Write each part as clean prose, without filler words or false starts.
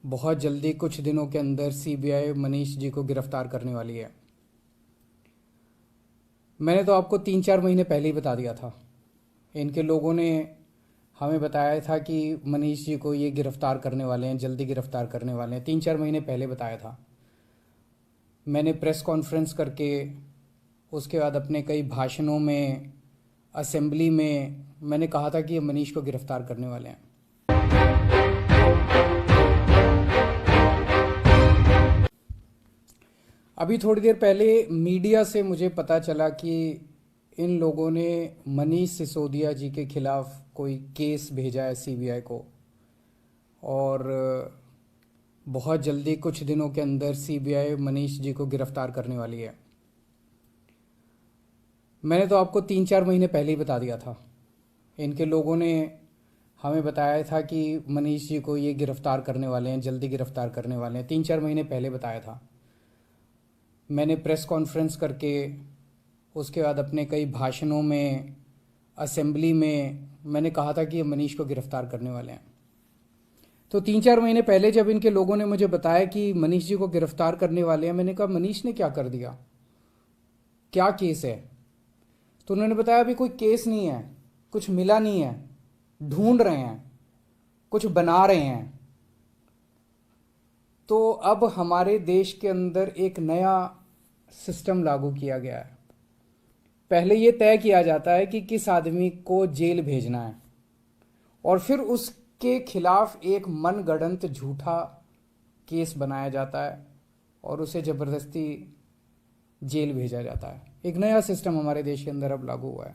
बहुत जल्दी कुछ दिनों के अंदर सीबीआई मनीष जी को गिरफ्तार करने वाली है। मैंने तो आपको 3-4 महीने पहले ही बता दिया था। इनके लोगों ने हमें बताया था कि मनीष जी को ये गिरफ्तार करने वाले हैं, जल्दी गिरफ्तार करने वाले हैं। 3-4 महीने पहले बताया था। मैंने प्रेस कॉन्फ्रेंस करके, उसके बाद अपने कई भाषणों में, असेंबली में मैंने कहा था कि ये मनीष को गिरफ्तार करने वाले हैं। अभी थोड़ी देर पहले मीडिया से मुझे पता चला कि इन लोगों ने मनीष सिसोदिया जी के खिलाफ कोई केस भेजा है सीबीआई को, और बहुत जल्दी कुछ दिनों के अंदर सीबीआई मनीष जी को गिरफ्तार करने वाली है। मैंने तो आपको 3-4 महीने पहले ही बता दिया था। इनके लोगों ने हमें बताया था कि मनीष जी को ये गिरफ्तार करने वाले हैं, जल्दी गिरफ्तार करने वाले हैं। 3-4 महीने पहले बताया था। मैंने प्रेस कॉन्फ्रेंस करके, उसके बाद अपने कई भाषणों में, असेंबली में मैंने कहा था कि ये मनीष को गिरफ्तार करने वाले हैं। तो 3-4 महीने पहले जब इनके लोगों ने मुझे बताया कि मनीष जी को गिरफ्तार करने वाले हैं, मैंने कहा मनीष ने क्या कर दिया, क्या केस है? तो उन्होंने बताया अभी कोई केस नहीं है, कुछ मिला नहीं है, ढूंढ रहे हैं, कुछ बना रहे हैं। तो अब हमारे देश के अंदर एक नया सिस्टम लागू किया गया है। पहले ये तय किया जाता है कि किस आदमी को जेल भेजना है, और फिर उसके खिलाफ एक मनगढ़ंत झूठा केस बनाया जाता है और उसे जबरदस्ती जेल भेजा जाता है। एक नया सिस्टम हमारे देश के अंदर अब लागू हुआ है।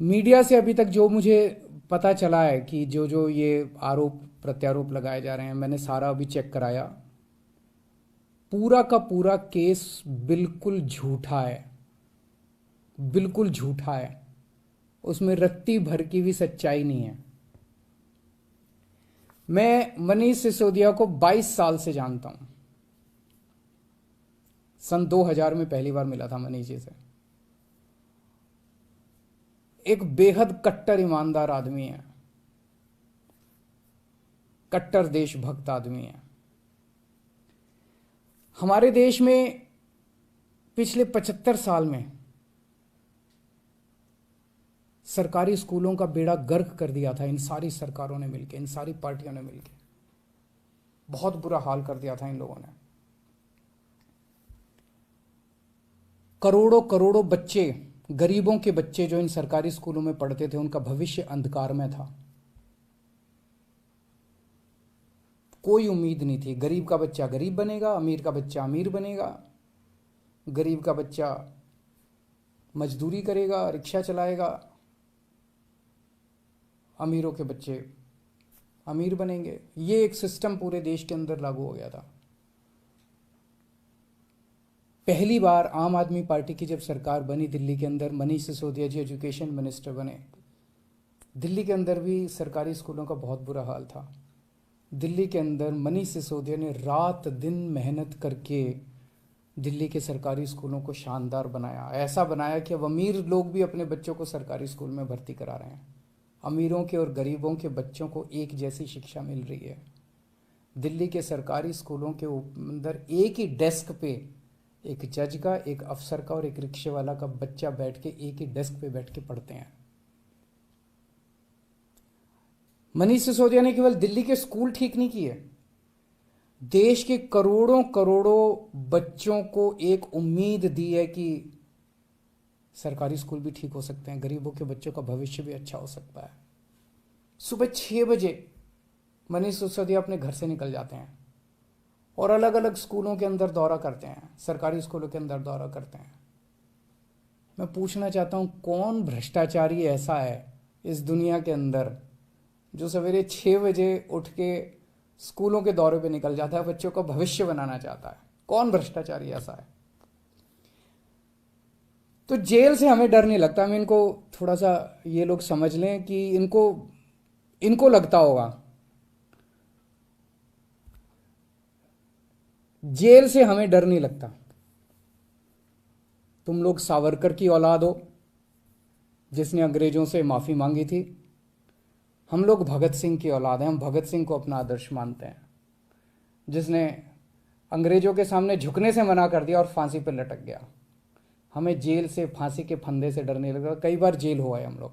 मीडिया से अभी तक जो मुझे पता चला है कि जो जो ये आरोप प्रत्यारोप लगाए जा रहे हैं, मैंने सारा अभी चेक कराया। पूरा का पूरा केस बिल्कुल झूठा है, बिल्कुल झूठा है। उसमें रत्ती भर की भी सच्चाई नहीं है। मैं मनीष सिसोदिया को 22 साल से जानता हूं। सन 2000 में पहली बार मिला था मनीष जी से। एक बेहद कट्टर ईमानदार आदमी है, कट्टर देशभक्त आदमी है। हमारे देश में पिछले 75 साल में सरकारी स्कूलों का बेड़ा गर्क कर दिया था इन सारी सरकारों ने मिलकर, इन सारी पार्टियों ने मिलकर। बहुत बुरा हाल कर दिया था इन लोगों ने। करोड़ों करोड़ों बच्चे, गरीबों के बच्चे जो इन सरकारी स्कूलों में पढ़ते थे, उनका भविष्य अंधकार में था। कोई उम्मीद नहीं थी। गरीब का बच्चा गरीब बनेगा, अमीर का बच्चा अमीर बनेगा। गरीब का बच्चा मजदूरी करेगा, रिक्शा चलाएगा। अमीरों के बच्चे अमीर बनेंगे। ये एक सिस्टम पूरे देश के अंदर लागू हो गया था। पहली बार आम आदमी पार्टी की जब सरकार बनी दिल्ली के अंदर, मनीष सिसोदिया जी एजुकेशन मिनिस्टर बने। दिल्ली के अंदर भी सरकारी स्कूलों का बहुत बुरा हाल था। दिल्ली के अंदर मनीष सिसोदिया ने रात दिन मेहनत करके दिल्ली के सरकारी स्कूलों को शानदार बनाया। ऐसा बनाया कि अब अमीर लोग भी अपने बच्चों को सरकारी स्कूल में भर्ती करा रहे हैं। अमीरों के और गरीबों के बच्चों को एक जैसी शिक्षा मिल रही है। दिल्ली के सरकारी स्कूलों के अंदर एक ही डेस्क पे एक जज का, एक अफसर का और एक रिक्शे वाला का बच्चा बैठ के एक ही डेस्क पे बैठ के पढ़ते हैं। मनीष सिसोदिया ने केवल दिल्ली के स्कूल ठीक नहीं किए, देश के करोड़ों करोड़ों बच्चों को एक उम्मीद दी है कि सरकारी स्कूल भी ठीक हो सकते हैं, गरीबों के बच्चों का भविष्य भी अच्छा हो सकता है। सुबह 6 बजे मनीष सिसोदिया अपने घर से निकल जाते हैं और अलग अलग स्कूलों के अंदर दौरा करते हैं, सरकारी स्कूलों के अंदर दौरा करते हैं। मैं पूछना चाहता हूं, कौन भ्रष्टाचारी ऐसा है इस दुनिया के अंदर जो सवेरे 6 बजे उठ के स्कूलों के दौरे पे निकल जाता है, बच्चों का भविष्य बनाना चाहता है? कौन भ्रष्टाचारी ऐसा है? तो जेल से हमें डर नहीं लगता। मैं इनको थोड़ा सा, ये लोग समझ लें कि इनको लगता होगा जेल से हमें डर नहीं लगता। तुम लोग सावरकर की औलाद हो, जिसने अंग्रेजों से माफी मांगी थी। हम लोग भगत सिंह की औलाद हैं, हम भगत सिंह को अपना आदर्श मानते हैं, जिसने अंग्रेजों के सामने झुकने से मना कर दिया और फांसी पर लटक गया। हमें जेल से, फांसी के फंदे से डरने लगा, कई बार जेल हुआ है हम लोग।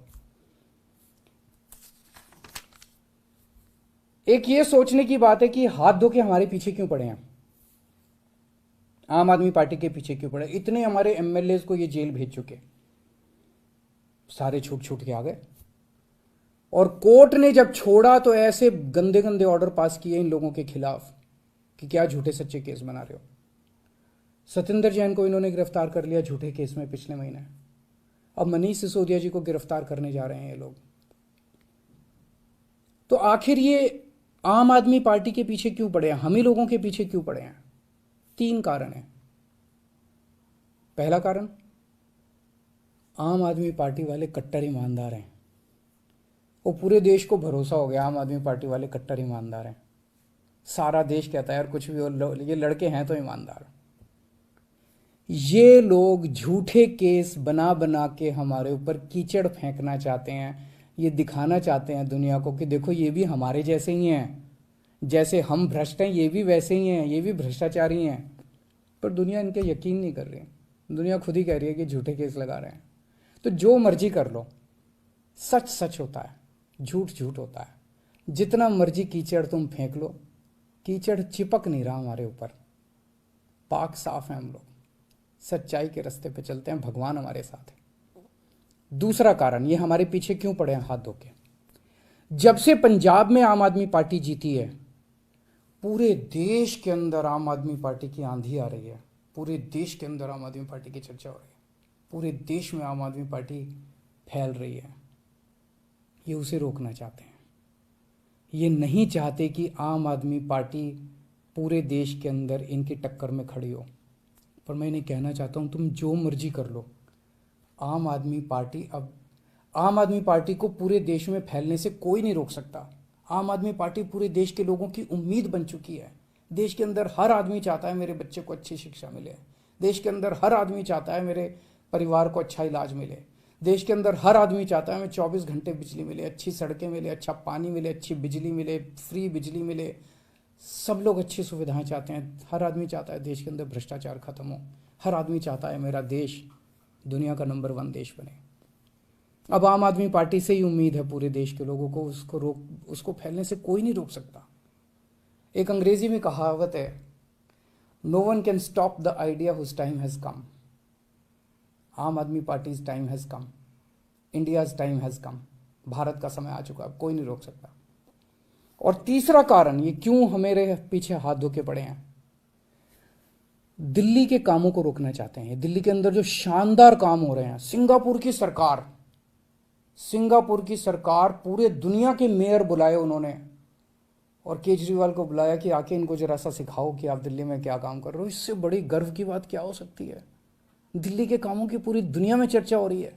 एक ये सोचने की बात है कि हाथ धो के हमारे पीछे क्यों पड़े हैं, आम आदमी पार्टी के पीछे क्यों पड़े। इतने हमारे एमएलए को ये जेल भेज चुके, सारे छूट छूट के आ गए, और कोर्ट ने जब छोड़ा तो ऐसे गंदे गंदे ऑर्डर पास किए इन लोगों के खिलाफ कि क्या झूठे सच्चे केस बना रहे हो। सत्येंद्र जैन को इन्होंने गिरफ्तार कर लिया झूठे केस में पिछले महीने, अब मनीष सिसोदिया जी को गिरफ्तार करने जा रहे हैं ये लोग। तो आखिर ये आम आदमी पार्टी के पीछे क्यों पड़े हैं, हम ही लोगों के पीछे क्यों पड़े हैं? 3 कारण है। पहला कारण, आम आदमी पार्टी वाले कट्टर ईमानदार हैं। वो पूरे देश को भरोसा हो गया आम आदमी पार्टी वाले कट्टर ईमानदार हैं। सारा देश कहता है यार कुछ भी हो, ये लड़के हैं तो ईमानदार। ये लोग झूठे केस बना बना के हमारे ऊपर कीचड़ फेंकना चाहते हैं, ये दिखाना चाहते हैं दुनिया को कि देखो ये भी हमारे जैसे ही हैं, जैसे हम भ्रष्ट हैं ये भी वैसे ही हैं, ये भी भ्रष्टाचारी हैं। पर दुनिया इनके यकीन नहीं कर रही, दुनिया खुद ही कह रही है कि झूठे केस लगा रहे हैं। तो जो मर्जी कर लो, सच सच होता है, झूठ झूठ होता है। जितना मर्जी कीचड़ तुम फेंक लो, कीचड़ चिपक नहीं रहा हमारे ऊपर, पाक साफ है हम लोग, सच्चाई के रास्ते पे चलते हैं, भगवान हमारे साथ है। दूसरा कारण, ये हमारे पीछे क्यों पड़े हैं हाथ धो के, जब से पंजाब में आम आदमी पार्टी जीती है पूरे देश के अंदर आम आदमी पार्टी की आंधी आ रही है, पूरे देश के अंदर आम आदमी पार्टी की चर्चा हो रही है, पूरे देश में आम आदमी पार्टी फैल रही है। ये उसे रोकना चाहते हैं, ये नहीं चाहते कि आम आदमी पार्टी पूरे देश के अंदर इनकी टक्कर में खड़ी हो। पर मैं इन्हें कहना चाहता हूं तुम जो मर्जी कर लो, आम आदमी पार्टी को पूरे देश में फैलने से कोई नहीं रोक सकता। आम आदमी पार्टी पूरे देश के लोगों की उम्मीद बन चुकी है। देश के अंदर हर आदमी चाहता है मेरे बच्चे को अच्छी शिक्षा मिले, देश के अंदर हर आदमी चाहता है मेरे परिवार को अच्छा इलाज मिले, देश के अंदर हर आदमी चाहता है हमें 24 घंटे बिजली मिले, अच्छी सड़कें मिले, अच्छा पानी मिले, अच्छी बिजली मिले, फ्री बिजली मिले। सब लोग अच्छी सुविधाएं चाहते हैं। हर आदमी चाहता है देश के अंदर भ्रष्टाचार खत्म हो, हर आदमी चाहता है मेरा देश दुनिया का नंबर 1 देश बने। अब आम आदमी पार्टी से ही उम्मीद है पूरे देश के लोगों को, उसको फैलने से कोई नहीं रोक सकता। एक अंग्रेजी में कहावत है, no one can stop the idea whose time has come. Aam Aadmi party's time has come, India's time has come. Bharat का समय आ चुका, अब कोई नहीं रोक सकता। और तीसरा कारण, ये क्यों हमारे पीछे हाथ धो के पड़े हैं, दिल्ली के कामों को रोकना चाहते हैं। दिल्ली के अंदर जो शानदार काम हो रहे हैं, सिंगापुर की सरकार पूरे दुनिया के मेयर बुलाए उन्होंने, और केजरीवाल को बुलाया कि आके इनको जरा सा सिखाओ कि आप दिल्ली में क्या काम कर रहे हो। इससे बड़ी गर्व की बात क्या हो सकती है। दिल्ली के कामों की पूरी दुनिया में चर्चा हो रही है।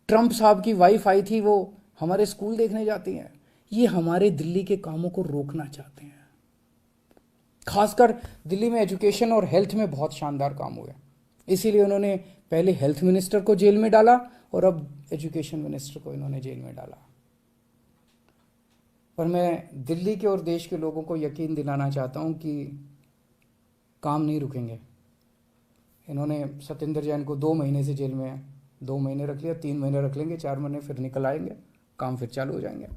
ट्रंप साहब की वाइफ आई थी, वो हमारे स्कूल देखने जाती हैं। ये हमारे दिल्ली के कामों को रोकना चाहते हैं। खासकर दिल्ली में एजुकेशन और हेल्थ में बहुत शानदार काम हुए, इसीलिए उन्होंने पहले हेल्थ मिनिस्टर को जेल में डाला और अब एजुकेशन मिनिस्टर को इन्होंने जेल में डाला। पर मैं दिल्ली के और देश के लोगों को यकीन दिलाना चाहता हूं कि काम नहीं रुकेंगे। इन्होंने सत्येंद्र जैन को 2 महीने से जेल में 2 महीने रख लिया, 3 महीने रख लेंगे, 4 महीने फिर निकल आएंगे, काम फिर चालू हो जाएंगे।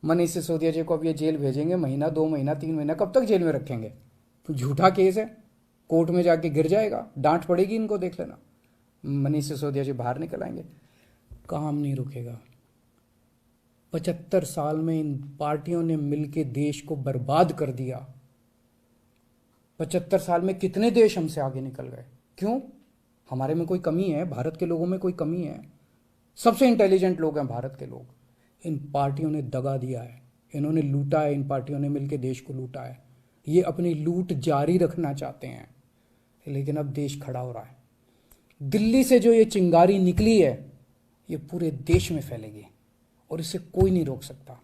मनीष सिसोदिया जी को अब ये जेल भेजेंगे, महीना 2 महीना 3 महीना, कब तक जेल में रखेंगे। तो झूठा केस है, कोर्ट में जाके गिर जाएगा, डांट पड़ेगी इनको, देख लेना। मनीष सिसोदिया जी बाहर निकल आएंगे, काम नहीं रुकेगा। 75 साल में इन पार्टियों ने मिलकर देश को बर्बाद कर दिया। 75 साल में कितने देश हमसे आगे निकल गए। क्यों? हमारे में कोई कमी है, भारत के लोगों में कोई कमी है। सबसे इंटेलिजेंट लोग हैं भारत के लोग। इन पार्टियों ने दगा दिया है, इन्होंने लूटा है, इन पार्टियों ने मिलकर देश को लूटा है। ये अपनी लूट जारी रखना चाहते हैं, लेकिन अब देश खड़ा हो रहा है। दिल्ली से जो ये चिंगारी निकली है ये पूरे देश में फैलेगी और इसे कोई नहीं रोक सकता,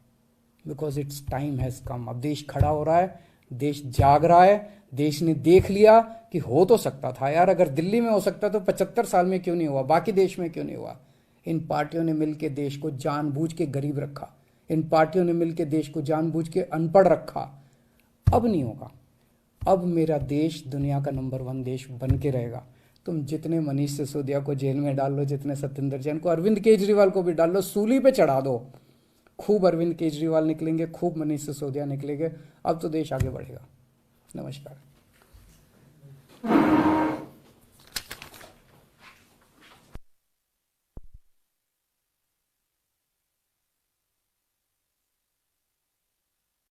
बिकॉज इट्स टाइम हैज कम। अब देश खड़ा हो रहा है, देश जाग रहा है, देश ने देख लिया कि हो तो सकता था यार, अगर दिल्ली में हो सकता तो 75 साल में क्यों नहीं हुआ, बाकी देश में क्यों नहीं हुआ। इन पार्टियों ने मिलकर देश को जानबूझ के गरीब रखा। इन पार्टियों ने मिलकर देश को जानबूझ के अनपढ़ रखा। अब नहीं होगा। अब मेरा देश दुनिया का नंबर 1 देश बन के रहेगा। तुम जितने मनीष सिसोदिया को जेल में डाल लो, जितने सत्येंद्र जैन को, अरविंद केजरीवाल को भी डाल लो, सूली पे चढ़ा दो। खूब अरविंद केजरीवाल निकलेंगे, खूब मनीष सिसोदिया निकलेंगे। अब तो देश आगे बढ़ेगा। नमस्कार।